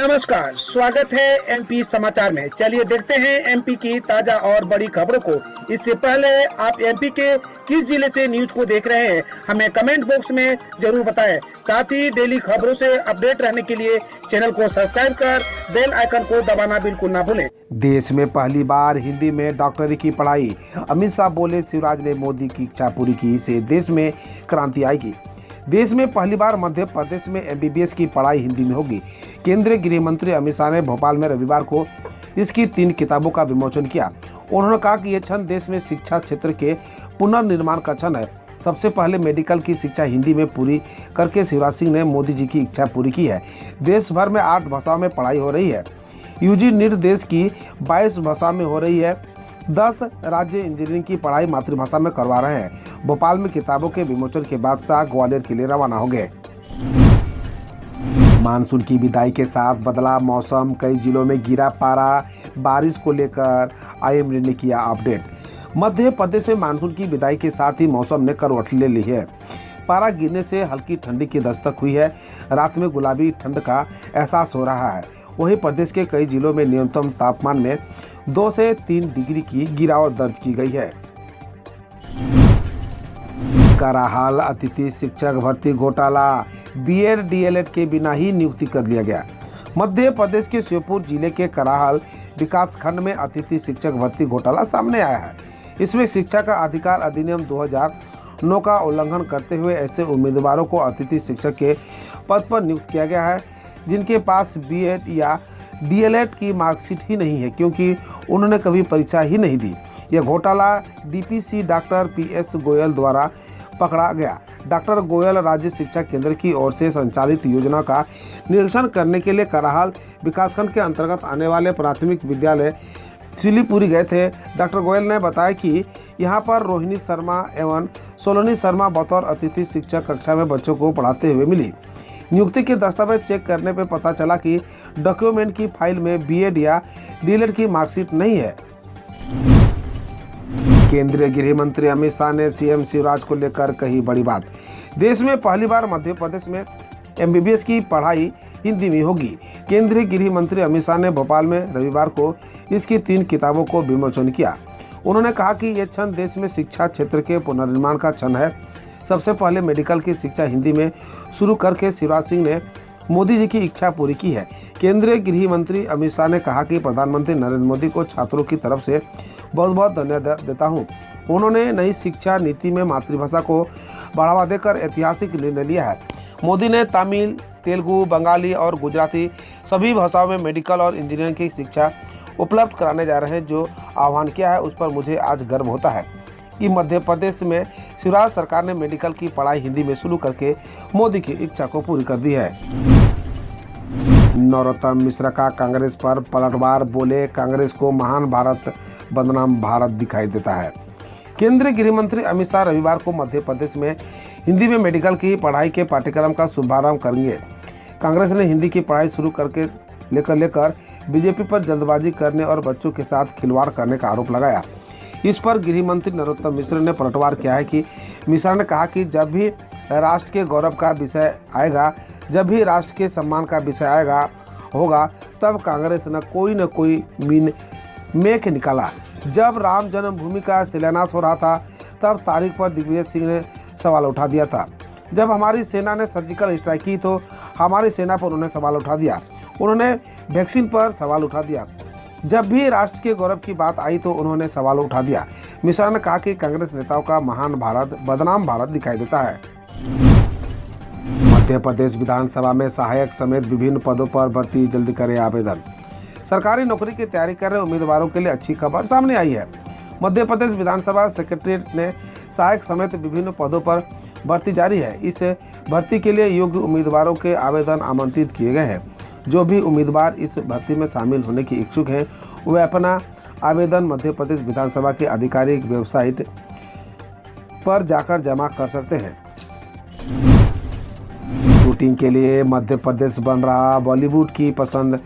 नमस्कार, स्वागत है एमपी समाचार में। चलिए देखते हैं एमपी की ताजा और बड़ी खबरों को। इससे पहले आप एमपी के किस जिले से न्यूज को देख रहे हैं, हमें कमेंट बॉक्स में जरूर बताएं। साथ ही डेली खबरों से अपडेट रहने के लिए चैनल को सब्सक्राइब कर बेल आइकन को दबाना बिल्कुल ना भूलें। देश में पहली बार हिंदी में डॉक्टरी की पढ़ाई, अमित शाह बोले शिवराज ने मोदी की इच्छा पूरी की से देश में क्रांति आएगी। देश में पहली बार मध्य प्रदेश में एमबीबीएस की पढ़ाई हिंदी में होगी। केंद्रीय गृह मंत्री अमित शाह ने भोपाल में रविवार को इसकी 3 किताबों का विमोचन किया। उन्होंने कहा कि यह क्षण देश में शिक्षा क्षेत्र के पुनर्निर्माण का क्षण है। सबसे पहले मेडिकल की शिक्षा हिंदी में पूरी करके शिवराज सिंह ने मोदी जी की इच्छा पूरी की है। देश भर में 8 भाषाओं में पढ़ाई हो रही है। यूजी नीट देश की 22 भाषा में हो रही है। 10 राज्य इंजीनियरिंग की पढ़ाई मातृभाषा में करवा रहे हैं। भोपाल में किताबों के विमोचन के बाद शाह ग्वालियर के लिए रवाना हो गए। मानसून की विदाई के साथ बदला मौसम, कई जिलों में गिरा पारा। बारिश को लेकर आईएमडी ने किया अपडेट। मध्य प्रदेश में मानसून की विदाई के साथ ही मौसम ने करवट ले ली है। पारा गिरने से हल्की ठंडी की दस्तक हुई है। रात में गुलाबी ठंड का एहसास हो रहा है। वहीं प्रदेश के कई जिलों में न्यूनतम तापमान में 2 से 3 डिग्री की गिरावट दर्ज की गई है। कराहाल अतिथि शिक्षक भर्ती घोटाला, बीएड डीएलएड के बिना ही नियुक्ति कर लिया गया। मध्य प्रदेश के श्योपुर जिले के कराहाल विकासखंड में अतिथि शिक्षक भर्ती घोटाला सामने आया है। इसमें शिक्षा का अधिकार अधिनियम 2009 का उल्लंघन करते हुए ऐसे उम्मीदवारों को अतिथि शिक्षक के पद पर नियुक्त किया गया है जिनके पास बीएड या डीएलएड की मार्कशीट ही नहीं है, क्योंकि उन्होंने कभी परीक्षा ही नहीं दी। यह घोटाला डीपीसी डॉक्टर पीएस गोयल द्वारा पकड़ा गया। डॉक्टर गोयल राज्य शिक्षा केंद्र की ओर से संचालित योजना का निरीक्षण करने के लिए कराहाल विकासखंड के अंतर्गत आने वाले प्राथमिक विद्यालय सिलीपुरी गए थे। डॉक्टर गोयल ने बताया कि यहां पर रोहिणी शर्मा एवं सोलोनी शर्मा बतौर अतिथि शिक्षक कक्षा में बच्चों को पढ़ाते हुए मिली। नियुक्ति के दस्तावेज चेक करने पर पता चला कि डॉक्यूमेंट की फाइल में बीएड या डीएलएड की मार्कशीट नहीं है। केंद्रीय गृह मंत्री अमित शाह ने सीएम शिवराज को लेकर कही बड़ी बात। देश में पहली बार मध्य प्रदेश में एमबीबीएस की पढ़ाई हिंदी में होगी। केंद्रीय गृह मंत्री अमित शाह ने भोपाल में रविवार को इसकी 3 किताबों को विमोचन किया। उन्होंने कहा कि यह क्षण देश में शिक्षा क्षेत्र के पुनर्निर्माण का क्षण है। सबसे पहले मेडिकल की शिक्षा हिंदी में शुरू करके शिवराज सिंह ने मोदी जी की इच्छा पूरी की है। केंद्रीय गृह मंत्री अमित शाह ने कहा कि प्रधानमंत्री नरेंद्र मोदी को छात्रों की तरफ से बहुत बहुत धन्यवाद देता हूं। उन्होंने नई शिक्षा नीति में मातृभाषा को बढ़ावा देकर ऐतिहासिक निर्णय लिया है। मोदी ने तमिल, तेलुगु, बंगाली और गुजराती सभी भाषाओं में मेडिकल और इंजीनियरिंग की शिक्षा उपलब्ध कराने जा रहे हैं। जो आह्वान किया है उस पर मुझे आज गर्व होता है कि मध्य प्रदेश में शिवराज सरकार ने मेडिकल की पढ़ाई हिंदी में शुरू करके मोदी की इच्छा को पूरी कर दी है। नरोत्तम मिश्रा का कांग्रेस पर पलटवार, बोले कांग्रेस को महान भारत बदनाम भारत दिखाई देता है। केंद्रीय गृह मंत्री अमित शाह रविवार को मध्य प्रदेश में हिंदी में मेडिकल की पढ़ाई के पाठ्यक्रम का शुभारंभ करेंगे। कांग्रेस ने हिंदी की पढ़ाई शुरू करके लेकर बीजेपी पर जल्दबाजी करने और बच्चों के साथ खिलवाड़ करने का आरोप लगाया। इस पर गृह मंत्री नरोत्तम मिश्रा ने पलटवार किया है कि मिश्रा ने कहा कि जब भी राष्ट्र के गौरव का विषय आएगा, जब भी राष्ट्र के सम्मान का विषय होगा, तब कांग्रेस न कोई मेख निकाला। जब राम जन्मभूमि का शिलान्यास हो रहा था, तब तारीख पर दिग्विजय सिंह ने सवाल उठा दिया था। जब हमारी सेना ने सर्जिकल स्ट्राइक की तो हमारी सेना पर उन्होंने सवाल उठा दिया। उन्होंने वैक्सीन पर सवाल उठा दिया। जब भी राष्ट्र के गौरव की बात आई तो उन्होंने सवाल उठा दिया। मिश्रा ने कहा कि कांग्रेस नेताओं का महान भारत बदनाम भारत दिखाई देता है। मध्य प्रदेश विधानसभा में सहायक समेत विभिन्न पदों पर भर्ती जल्दी करें आवेदन। सरकारी नौकरी की तैयारी कर रहे उम्मीदवारों के लिए अच्छी खबर सामने आई है। मध्य प्रदेश विधानसभा सेक्रेटरीट ने सहायक समेत विभिन्न पदों पर भर्ती जारी है। इस भर्ती के लिए योग्य उम्मीदवारों के आवेदन आमंत्रित किए गए हैं। जो भी उम्मीदवार इस भर्ती में शामिल होने की इच्छुक हैं, वे अपना आवेदन मध्य प्रदेश विधानसभा की आधिकारिक वेबसाइट पर जाकर जमा कर सकते हैं। शूटिंग के लिए मध्य प्रदेश बन रहा बॉलीवुड की पसंद।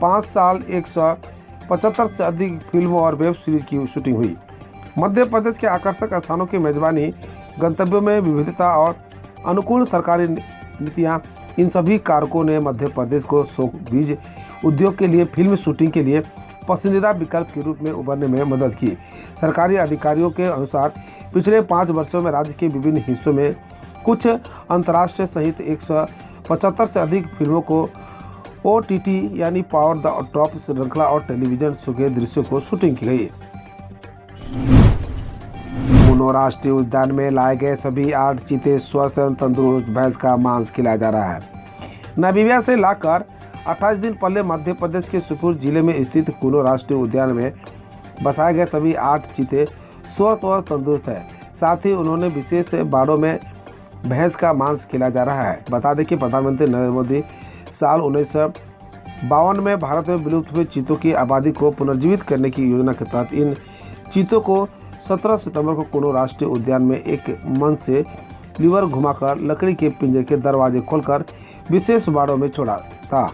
5 साल 175 से अधिक फिल्मों और वेब सीरीज की शूटिंग हुई। मध्य प्रदेश के आकर्षक स्थानों की मेजबानी, गंतव्यों में विविधता और अनुकूल सरकारी नीतियां इन सभी कारकों ने मध्य प्रदेश को शोक बीज उद्योग के लिए फिल्म शूटिंग के लिए पसंदीदा विकल्प के रूप में उभरने में मदद की। सरकारी अधिकारियों के अनुसार पिछले 5 वर्षों में राज्य के विभिन्न हिस्सों में कुछ अंतर्राष्ट्रीय सहित 175 से अधिक फिल्मों को OTT यानी पावर द टॉप श्रृंखला और टेलीविजन शो के दृश्यों को शूटिंग की गई। ऊनो राष्ट्रीय उद्यान में लाए गए सभी 8 चीते स्वस्थ एवं तंदुरुस्त भैंस का मांस खिलाया जा रहा है। नामीबिया से लाकर 28 दिन पहले मध्य प्रदेश के श्योपुर जिले में स्थित ऊनो राष्ट्रीय उद्यान में बसाए गए सभी 8 चीते स्वस्थ और तंदुरुस्त है। साथ ही उन्होंने विशेष बाड़ों में भैंस का मांस खिलाया जा रहा है। बता दें कि प्रधानमंत्री नरेंद्र मोदी साल 1952 में भारत में विलुप्त हुए चीतों की आबादी को पुनर्जीवित करने की योजना के तहत इन चीतों को 17 सितंबर को ऊनो राष्ट्रीय उद्यान में एक मंच से लीवर घुमाकर लकड़ी के पिंजरे के दरवाजे खोलकर विशेष बाड़ों में छोड़ा था।